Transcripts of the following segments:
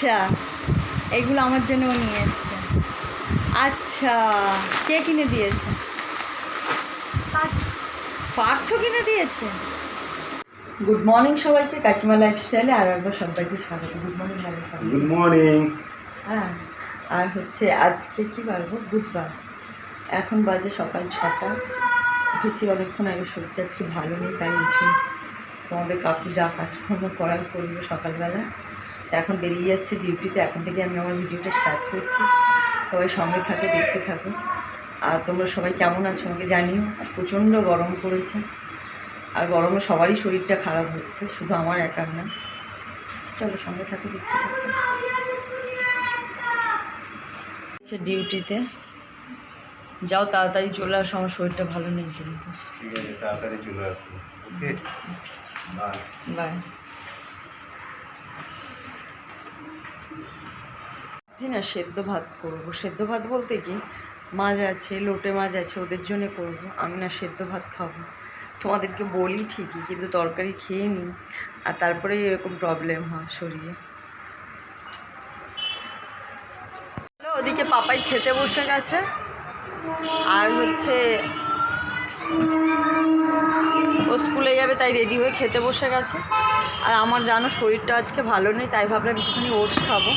আচ্ছা, এগুলো আমার জন্য ও নিয়ে এসছে। আচ্ছা, কে কিনে দিয়েছে? পার্থ কিনে দিয়েছে। গুড মর্নিং সবাইকে, কাকিমা লাইফস্টাইলে আর একবার সবাইকে স্বাগত। Good morning. Good morning. হ্যাঁ, আর হচ্ছে আজকে কি বার গো? বুধবার। এখন বাজে সকাল 6টা। উঠেছি অনেকক্ষণ আগে, শরীরটা আজকে ভালো নেই, তাই উঠি তোমাদের কাকু যা কাজকর্ম করার করবে সকালবেলা। এখন বেরিয়ে যাচ্ছে ডিউটিতে। এখন থেকে আমি আমার ভিডিওটা স্টার্ট করছি। সবাই সঙ্গে থাকে, দেখতে থাকো। আর তোমরা সবাই কেমন আছো আমাকে জানিও। আর প্রচণ্ড গরম পড়েছে, আর গরমে সবারই শরীরটা খারাপ হচ্ছে, শুধু আমার একার না। চলো সঙ্গে থাকো, দেখতে থাকো। আচ্ছা, ডিউটিতে যাও, তাড়াতাড়ি চলে আসো, আমার শরীরটা ভালো নেই কিন্তু। ঠিক আছে, তাড়াতাড়ি চলে আসবো। ওকে, বাই বাই। জি না, সেদ্ধ ভাত করবো। সেদ্ধ ভাত বলতে কি, মাছ আছে, লোটে মাছ আছে, ওদের জন্য করবো। আমি না সেদ্ধ ভাত খাবো। তোমাদেরকে বলি ঠিকই, কিন্তু তরকারি খেয়ে নিই, আর তারপরে এরকম প্রবলেম হয় শরীরে। ওদিকে পাপাই খেতে বসে গেছে, আর হচ্ছে ও স্কুলে যাবে, তাই রেডি হয়ে খেতে বসে গেছে। আর আমার জানো শরীরটা আজকে ভালো নেই, তাই ভাবলাম একটুখানি ওটস খাবো।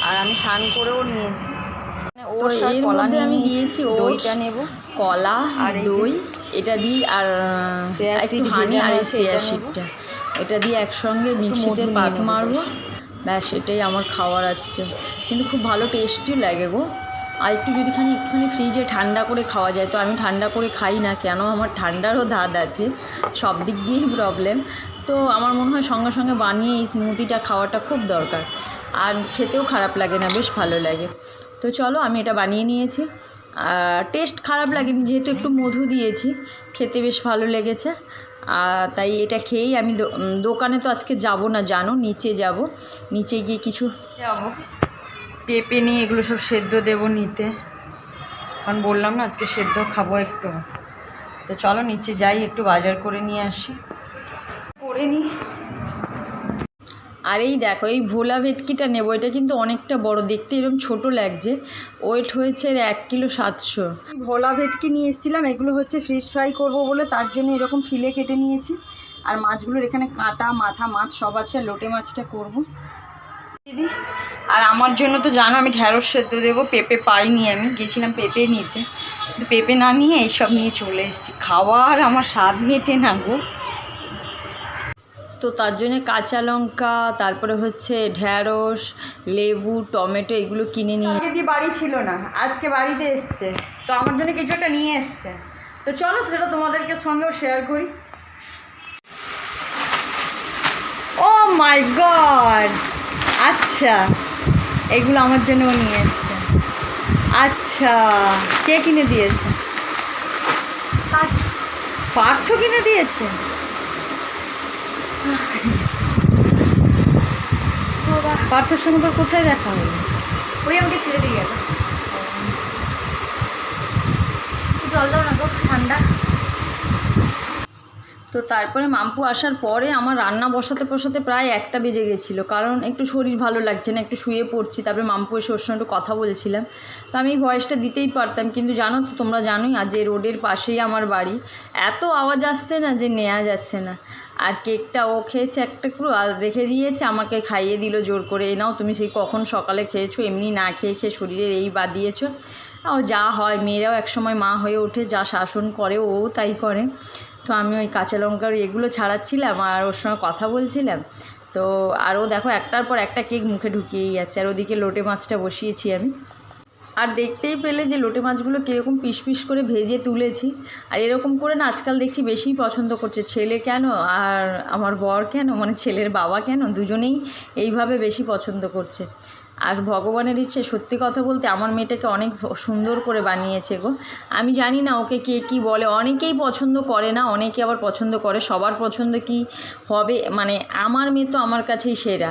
আর আমি স্নান করেও নিয়েছি। তো এর মধ্যে আমি দিয়েছি দইটা নেব, কলা আর দই, এটা দিই আর একটু হানি আর এই চিয়া সিডটা, এটা দিয়ে একসঙ্গে মিক্সিতে পাক মারবো। ব্যাস, এটাই আমার খাওয়ার আজকে। কিন্তু খুব ভালো টেস্টি লাগে গো। আর একটু যদি একটুখানি ফ্রিজে ঠান্ডা করে খাওয়া যায়, তো আমি ঠান্ডা করে খাই না কেন, আমার ঠান্ডারও ধাত আছে, সব দিক দিয়েই প্রবলেম। তো আমার মনে হয় সঙ্গে সঙ্গে বানিয়ে এই স্মুদিটা খাওয়াটা খুব দরকার, আর খেতেও খারাপ লাগে না, বেশ ভালো লাগে। তো চলো, আমি এটা বানিয়ে নিয়েছি। টেস্ট খারাপ লাগেনি, যেহেতু একটু মধু দিয়েছি, খেতে বেশ ভালো লেগেছে। তাই এটা খেয়েই আমি দোকানে তো আজকে যাব না, জানো, নিচে যাব। নিচে গিয়ে কিছু যাবো পেঁপে নিয়ে, এগুলো সব সেদ্ধ দেবো নিতে, কারণ বললাম না আজকে সেদ্ধ খাবো একটু। তো চলো নিচে যাই, একটু বাজার করে নিয়ে আসি, করে নিই। আর এই দেখো, এই ভোলা ভেটকিটা নেবো। এটা কিন্তু অনেকটা বড়, দেখতে এরকম ছোট লাগছে। ওয়েট হয়েছে 1 কিলো 700। ভোলা ভেটকি নিয়ে এসেছিলাম, এগুলো হচ্ছে ফিশ ফ্রাই করব বলে, তার জন্য এরকম ফিলে কেটে নিয়েছি। আর মাছগুলোর এখানে কাঁটা মাথা মাছ সব আছে, লোটে মাছটা করব দিদি। আর আমার জন্য তো জানো আমি ঢ্যাঁড়স সেদ্ধ দেবো। পেঁপে পাইনি, আমি গেছিলাম পেঁপে নিতে, কিন্তু পেঁপে না নিয়ে এইসব নিয়ে চলে এসেছি। খাওয়ার আমার স্বাদ মেটে না গো। তো তার জন্যে কাঁচা লঙ্কা, তারপরে হচ্ছে ঢ্যাঁড়স, লেবু, টমেটো এগুলো কিনে নিয়ে। আগে দিয়ে বাড়ি ছিল না, আজকে বাড়িতে এসছে, তো আমার জন্য কিছু একটা নিয়ে এসছে। তো চলো সেটা তোমাদেরকে সঙ্গেও শেয়ার করি। ও মাই গড! আচ্ছা, এগুলো আমার জন্য ও নিয়ে এসছে। আচ্ছা, কে কিনে দিয়েছে? পার্থ কিনে দিয়েছে। পার্থর সঙ্গে তোর কোথায় দেখা হলো? ওই আমাকে ছেড়ে দিয়ে গেল। জল দাও না গো, ঠান্ডা। তো তারপরে মাম্পু আসার পরে আমার রান্না বসাতে বসাতে প্রায় 1টা বেজে গেছিলো, কারণ একটু শরীর ভালো লাগছে না, একটু শুয়ে পড়ছি। তারপরে মাম্পু এসে ওর সঙ্গে একটু কথা বলছিলাম। তো আমি এই ভয়েসটা দিতেই পারতাম, কিন্তু জানো তো, তোমরা জানোই আজ এই রোডের পাশেই আমার বাড়ি, এত আওয়াজ আসছে না যে নেওয়া যাচ্ছে না। আর কেকটা ও খেয়েছে একটা একটু, আর রেখে দিয়েছে, আমাকে খাইয়ে দিল জোর করে, এই নাও তুমি, সেই কখন সকালে খেয়েছো, এমনি না খেয়ে খেয়ে শরীরের এই বাদিয়েছো। ও যা হয়, মেয়েরাও একসময় মা হয়ে ওঠে, যা শাসন করে ও তাই করে। তো আমি ওই কাঁচা লঙ্কার এগুলো ছাড়াচ্ছিলাম আর ওর সঙ্গে কথা বলছিলাম। তো আরও দেখো, একটার পর একটা কেক মুখে ঢুকিয়েই যাচ্ছে। আর ওদিকে লোটে মাছটা বসিয়েছি আমি। আর দেখতেই পেলে যে লোটে মাছগুলো কীরকম পিস পিস করে ভেজে তুলেছি। আর এরকম করে না আজকাল দেখছি বেশিই পছন্দ করছে, ছেলে কেন আর আমার বর কেন, মানে ছেলের বাবা কেন, দুজনেই এইভাবে বেশি পছন্দ করছে। আর ভগবানের ইচ্ছে, সত্যি কথা বলতে আমার মেয়েটাকে অনেক সুন্দর করে বানিয়েছে গো। আমি জানি না ওকে কে কী বলে, অনেকেই পছন্দ করে না, অনেকে আবার পছন্দ করে। সবার পছন্দ কি হবে, মানে আমার মেয়ে তো আমার কাছেই সেরা,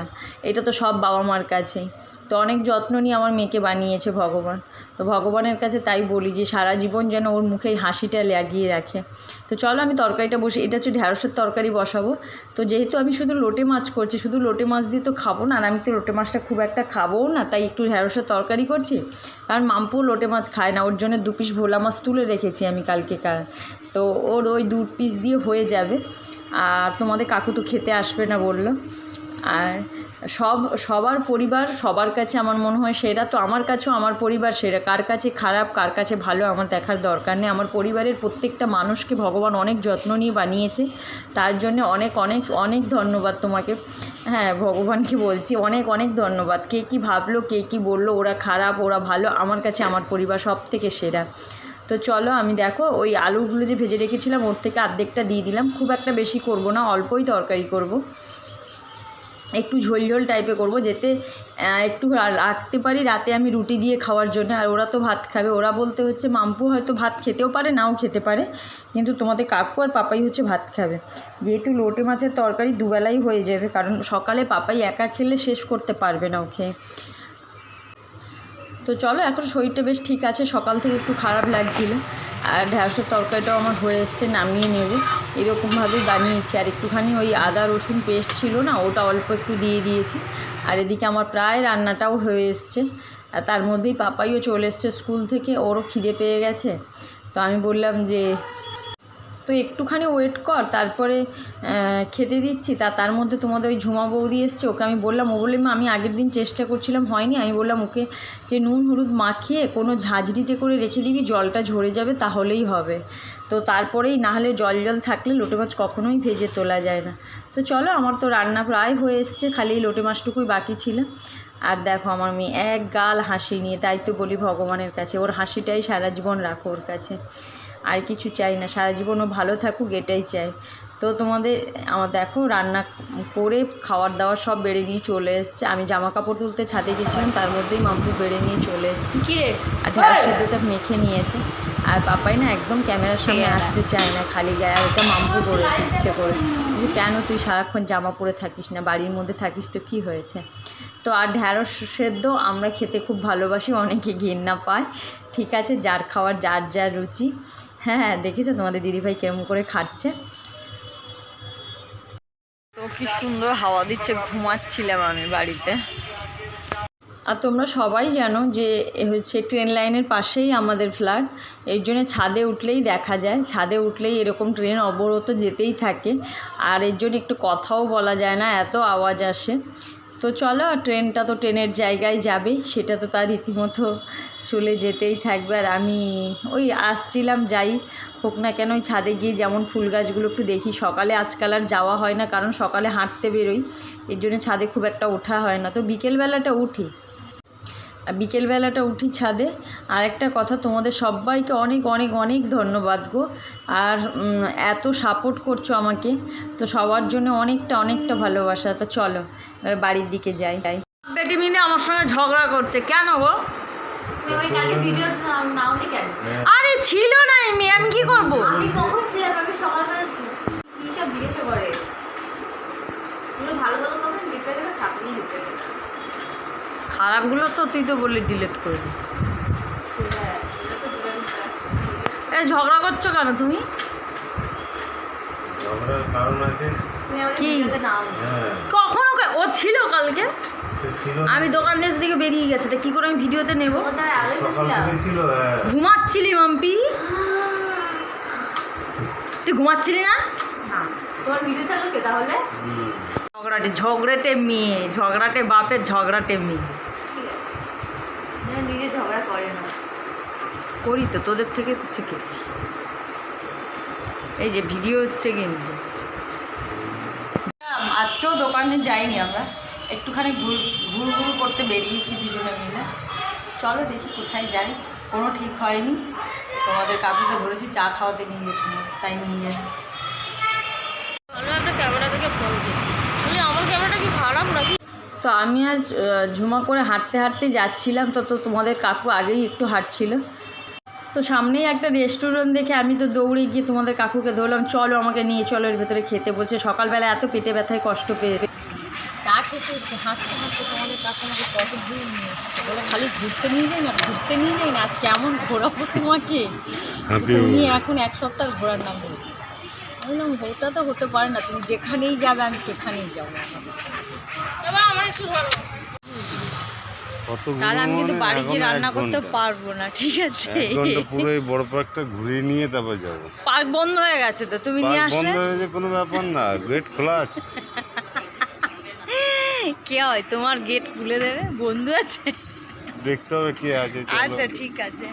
এটা তো সব বাবা মার কাছেই। তো অনেক যত্ন নিয়ে আমার মেয়েকে বানিয়েছে ভগবান। তো ভগবানের কাছে তাই বলি যে সারা জীবন যেন ওর মুখে হাসিটা লাগিয়ে রাখে। তো চলো আমি তরকারিটা বসে, এটা হচ্ছে ঢ্যাঁড়সের তরকারি বসাবো। তো যেহেতু আমি শুধু লোটে মাছ করছি, শুধু লোটে মাছ দিয়ে তো খাবো না, আর আমি তো লোটে মাছটা খুব একটা খাবোও না, তাই একটু ঢ্যাঁড়সের তরকারি করছি। কারণ মাম্পু লোটে মাছ খায় না, ওর জন্য 2 পিস ভোলা মাছ তুলে রেখেছি আমি কালকেকার। তো ওর ওই 2 পিস দিয়ে হয়ে যাবে। আর তোমাদের কাকু তো খেতে আসবে না বললো। আর সবার পরিবার সবার কাছে আমার মনে হয় সেরা, তো আমার কাছেও আমার পরিবার সেরা। কার কাছে খারাপ কার কাছে ভালো আমার দেখার দরকার নেই। আমার পরিবারের প্রত্যেকটা মানুষকে ভগবান অনেক যত্ন নিয়ে বানিয়েছে, তার জন্য অনেক অনেক অনেক ধন্যবাদ তোমাকে। হ্যাঁ, ভগবানকে বলছি অনেক অনেক ধন্যবাদ। কে কী ভাবলো, কে কী বললো, ওরা খারাপ ওরা ভালো, আমার কাছে আমার পরিবার সব থেকে সেরা। তো চলো আমি দেখো ওই আলুগুলো যে ভেজে রেখেছিলাম ওর থেকে অর্ধেকটা দিয়ে দিলাম, খুব একটা বেশি করব না, অল্পই তরকারি করব, একটু ঝোল ঝোল টাইপে করব, যাতে একটু রাখতে পারি রাতে আমি রুটি দিয়ে খাওয়ার জন্য। আর ওরা তো ভাত খাবে, ওরা বলতে হচ্ছে মাম্পু হয়তো ভাত খেতেও পারে নাও খেতে পারে, কিন্তু তোমাদের কাকু আর পাপাই হচ্ছে ভাত খাবে। যেহেতু লোটে মাছের তরকারি দুবেলাই হয়ে যাবে, কারণ সকালে পাপাই একা খেলে শেষ করতে পারবে না ওকে। তো চলো এখন শরীরটা বেশ ঠিক আছে, সকাল থেকে একটু খারাপ লাগছিল। আর ঢ্যাঁড়সের তরকারিটাও আমার হয়ে এসছে, নামিয়ে নেব, এরকমভাবেই বানিয়েছি। আর একটুখানি ওই আদা রসুন পেস্ট ছিল না, ওটা অল্প একটু দিয়ে দিয়েছি। আর এদিকে আমার প্রায় রান্নাটাও হয়ে এসছে। আর তার মধ্যেই পাপাইও চলে এসছে স্কুল থেকে, ওরও খিদে পেয়ে গেছে। তো আমি বললাম যে তো একটুখানি ওয়েট কর, তারপরে খেতে দিচ্ছি। তার মধ্যে তোমাদের ওই ঝুমা বৌদি এসছে, ওকে আমি বললাম, ও বললাম আমি আগের দিন চেষ্টা করছিলাম হয়নি, আমি বললাম ওকে যে নুন হলুদ মাখিয়ে কোনো ঝাঁঝরিতে করে রেখে দিবি, জলটা ঝরে যাবে তাহলেই হবে। তো তারপরেই না হলে জল জল থাকলে লোটে মাছ কখনোই ভেজে তোলা যায় না। তো চলো আমার তো রান্না প্রায় হয়ে এসছে, খালি লোটে মাছটুকুই বাকি ছিল। আর দেখো আমার মেয়ে এক গাল হাসি নিয়ে, তাই তো বলি ভগবানের কাছে ওর হাসিটাই সারা জীবন রাখো ওর কাছে, আর কিছু চাই না, সারা জীবনও ভালো থাকুক এটাই চাই। তো তোমাদের আমার দেখো রান্না করে খাওয়ার দাওয়ার সব বেড়ে নিয়ে চলে এসছে। আমি জামা কাপড় তুলতে ছাদে গেছিলাম, তার মধ্যেই মাম্পু বেড়ে নিয়ে চলে এসছে। কি রে, আর ঢ্যাঁড়স সেদ্ধটা মেখে নিয়েছে। আর পাপাই না একদম ক্যামেরার সামনে আসতে চায় না, খালি গায়ে। আর ওটা মাম্পু করেছে ইচ্ছে করে, যে কেন তুই সারাক্ষণ জামা পরে থাকিস না, বাড়ির মধ্যে থাকিস তো কী হয়েছে। তো আর ঢ্যাঁড়স সেদ্ধ আমরা খেতে খুব ভালোবাসি, অনেকে ঘৃণা পায়, ঠিক আছে, যার খাওয়ার যার যার রুচি। হ্যাঁ দেখেছো তোমাদের দিদিভাই কেমন করে খাচ্ছে। তো কি সুন্দর হাওয়া দিচ্ছে, ঘুমাচ্ছিলাম আমি বাড়িতে। আর তোমরা সবাই জানো যে হচ্ছে ট্রেন লাইনের পাশেই আমাদের ফ্ল্যাট, এর জন্য ছাদে উঠলেই দেখা যায়, ছাদে উঠলেই এরকম ট্রেন অবরত যেতেই থাকে। আর এর জন্য একটু কথাও বলা যায় না, এত আওয়াজ আসে। তো চলো, ট্রেনটা তো ট্রেনের জায়গায় যাবে, সেটা তো তার রীতিমতো চলে যেতেই থাকবে। আর আমি ওই আসছিলাম, যাই হোক না কেন ওই ছাদে গিয়ে যেমন ফুল গাছগুলো একটু দেখি। সকালে আজকাল আর যাওয়া হয় না, কারণ সকালে হাঁটতে বেরোই, এর জন্য ছাদে খুব একটা ওঠা হয় না। তো বিকেলবেলাটা উঠি, বিকেলবেলাটা উঠি ছাদে। আর একটা কথা, তোমাদের সবাইকে অনেক অনেক অনেক ধন্যবাদ গো। আর এত সাপোর্ট করছো আমাকে, তো সবার জন্য অনেকটা অনেকটা ভালোবাসা। তো চলো এবার বাড়ির দিকে যাই। বেটি মিলে আমার সঙ্গে ঝগড়া করছে কেন গো? তুমি ওই কালকে ভিডিও নাওনি কেন? আরে ছিল না এমনি, আমি কি করবো? আমি কখন ছিলাম? আমি সকালবেলা ছিলাম। কি সব জিজ্ঞাসা করে? তুমি ভালো ভালো কমেন্ট লিখে দেবে, খাটনি লিখে দেবে। খারাপগুলো তো তুই তো বললি ডিলিট করে দিই। সেটা তো দিলাম। এই ঝগড়া করছো কেন তুমি? ঝগড়ার কারণ আছে। তুমি আমাকে কি? ভিডিওতে নাওনি। হ্যাঁ, কখনো ও ছিল কালকে, সে ছিল না। আমি দোকান দেশ দিকে বেরিয়ে গেছে, তা কী করে আমি ভিডিওতে নেব? ও তার আগে তো সকাল ছিলাম। থেকে ছিল, হ্যাঁ। ঘুমাচ্ছিলি মাম্পি, তুই ঘুমাচ্ছিলি না? না, তোমার ভিডিও চালু কে তাহলে? হুম। ঝগড়াটে মেয়ে, ঝগড়াটে বাপের, ঝগড়াটে মেয়ে। ঠিক আছে, নিজে ঝগড়া করে না। করি তো, তোদের থেকে তো শিখেছি। এই যে ভিডিও হচ্ছে কিন্তু। আজকেও দোকানে যাইনি আমরা, একটুখানি ঘুরঘুর করতে বেরিয়েছি দুজনে মিলে। চলো দেখি কোথায় যাই, কোনো ঠিক হয়নি। তোমাদের কাকুকে ধরেছি চা খাওয়াতে নিয়ে যেতে, তাই নিয়ে যাচ্ছি। ভালো একটা ক্যামেরা থেকে ফোন দিই। আমার ক্যামেরাটা কি খারাপ নাকি? তো আমি আর ঝুমা করে হাঁটতে হাঁটতে যাচ্ছিলাম, তো তোমাদের কাকু আগেই একটু হাঁটছিল। তো সামনেই একটা রেস্টুরেন্ট দেখে আমি তো দৌড়ে গিয়ে তোমাদের কাকুকে ধরলাম, চলো আমাকে নিয়ে চলো এর ভেতরে খেতে। বলছে সকালবেলা এত পেটে ব্যথায় কষ্ট পেয়ে চা খেতে এসে হাঁটতে হাঁটতে তোমাদের কাকু আমাকে কত দূর নিয়ে এসছে, বলে খালি ঘুরতে নিয়ে যাই না, ঘুরতে নিয়ে যাই না, আজ কেমন ঘোরাবো তোমাকে, তুমি এখন 1 সপ্তাহ ঘোরার নাম বলছি। বললাম ওটা তো হতে পারে না, তুমি যেখানেই যাবে আমি সেখানেই যাবো। আমার একটু ধরো। তাহলে আমি কিন্তু বাড়ি গিয়ে রান্না করতে পারবো না, ঠিক আছে? পুরো এই বড় পার্কটা ঘুরিয়ে নিয়ে তারপর যাবো। পার্ক বন্ধ হয়ে গেছে, তো তুমি নিয়ে আসলে বন্ধ হয়েছে কোনো ব্যাপার না, গেট খোলা আছে। কে হয় তোমার গেট খুলে দেবে? বন্ধু আছে, দেখতে হবে কে আছে। আচ্ছা ঠিক আছে।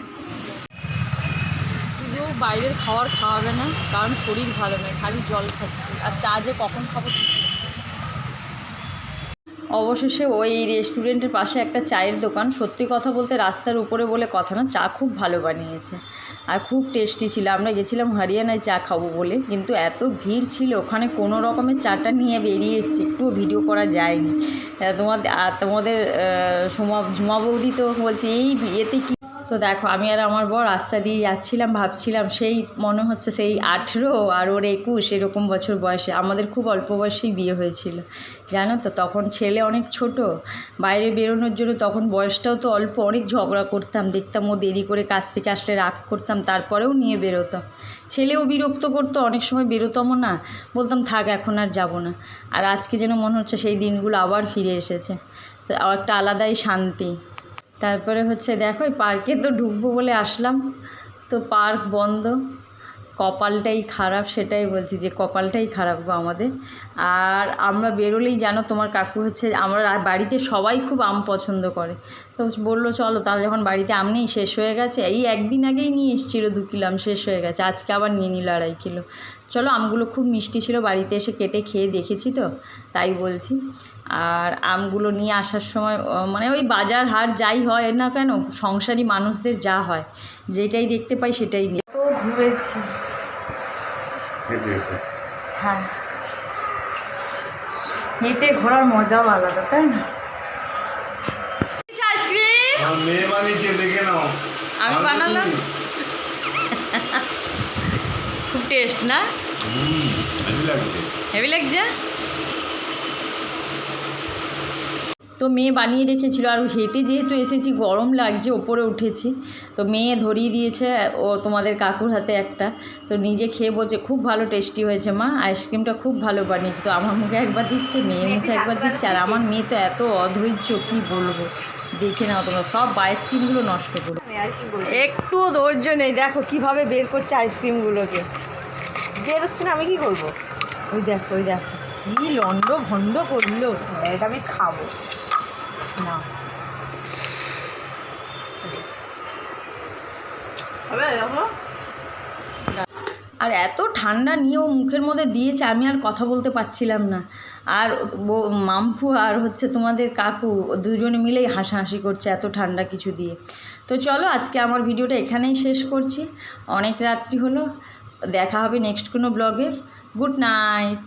শুধু বাইরের খাবার খাওয়াবে না, কারণ শরীর ভালো নয়, খালি জল খাচ্ছি আর চা যে কখন খাবো ঠিক নেই। অবশেষে ওই রেস্টুরেন্টের পাশে একটা চায়ের দোকান, সত্যি কথা বলতে রাস্তার উপরে বলে কথা না, চা খুব ভালো বানিয়েছে আর খুব টেস্টি ছিল। আমরা গেছিলাম হরিয়ানায় চা খাবো বলে, কিন্তু এত ভিড় ছিল ওখানে, কোনো রকমের চাটা নিয়ে বেরিয়ে এসেছি, একটুও ভিডিও করা যায়নি। তোমাদের ঝুমা বৌদি তো বলছে এই এতে কি। তো দেখো আমি আর আমার বর রাস্তা দিয়ে যাচ্ছিলাম, ভাবছিলাম সেই মনে হচ্ছে সেই 18 আর ওর 21 এরকম বছর বয়সে। আমাদের খুব অল্প বয়সেই বিয়ে হয়েছিল জানো তো, তখন ছেলে অনেক ছোট, বাইরে বেরোনোর জন্য তখন বয়সটাও তো অল্প, অনেক ঝগড়া করতাম, দেখতাম ও দেরি করে কাজ থেকে আসলে রাগ করতাম, তারপরেও নিয়ে বেরোতাম। ছেলেও বিরক্ত করতো, অনেক সময় বেরোতামও না, বলতাম থাক এখন আর যাব না। আর আজকে যেন মনে হচ্ছে সেই দিনগুলো আবার ফিরে এসেছে, তো একটা আলাদাই শান্তি। তারপরে হচ্ছে দেখো এই পার্কে তো ঢুকবো বলে আসলাম, তো পার্ক বন্ধ, কপালটাই খারাপ, সেটাই বলছি যে কপালটাই খারাপ গো আমাদের। আর আমরা বেরোলেই জানো তোমার কাকু হচ্ছে, আমরা বাড়িতে সবাই খুব আম পছন্দ করে, তো বললো চলো, তাহলে যখন বাড়িতে আম নেই, শেষ হয়ে গেছে, এই একদিন আগেই নিয়ে এসেছিলো 2 কিলো আম, শেষ হয়ে গেছে, আজকে আবার নিয়ে নিল 2.5 কিলো। চলো, আমগুলো খুব মিষ্টি ছিল, বাড়িতে এসে কেটে খেয়ে দেখেছি তো তাই বলছি। আর আমগুলো নিয়ে আসার সময় মানে ওই বাজার হাট যাই হয় না কেন, সংসারী মানুষদের যা হয়, যেটাই দেখতে পাই সেটাই নিয়ে তো ঘুরেছি। হ্যাঁ, হেঁটে ঘোরার মজাও আলাদা, তাই না? আইসক্রিম মেয়ে বানিয়েছে, দেখে নাও। আমি বানালাম, খুব টেস্ট না? হেভি লাগছে। তো মেয়ে বানিয়ে রেখেছিল, আর হেঁটে যেহেতু এসেছি গরম লাগছে, ওপরে উঠেছি, তো মেয়ে ধরিয়ে দিয়েছে ও তোমাদের কাকুর হাতে একটা, তো নিজে খেয়ে বলছে খুব ভালো টেস্টি হয়েছে মা, আইসক্রিমটা খুব ভালো বানিয়েছে। তো আমার মুখে একবার দিচ্ছে, মেয়ের মুখে একবার দিচ্ছে, আর আমার মেয়ে তো এত অধৈর্য কী বলবো, দেখে নাও তোমরা, সব আইসক্রিমগুলো নষ্ট করো, একটুও ধৈর্য নেই। দেখো কিভাবে বের করছে আইসক্রিমগুলোকে, বের হচ্ছে না, আমি কি করবো? ওই দেখো ওই দেখো কি লন্ড ভন্ড করলো, এটা আমি খাবো না। আর এত ঠান্ডা নিয়েও মুখের মধ্যে দিয়েছে, আমি আর কথা বলতে পারছিলাম না। আর মাম্পু আর হচ্ছে তোমাদের কাকু দুজনে মিলেই হাসাহাসি করছে এত ঠান্ডা কিছু দিয়ে। তো চলো আজকে আমার ভিডিওটা এখানেই শেষ করছি, অনেক রাত্রি হলো, দেখা হবে নেক্সট কোনো ব্লগে। Good night.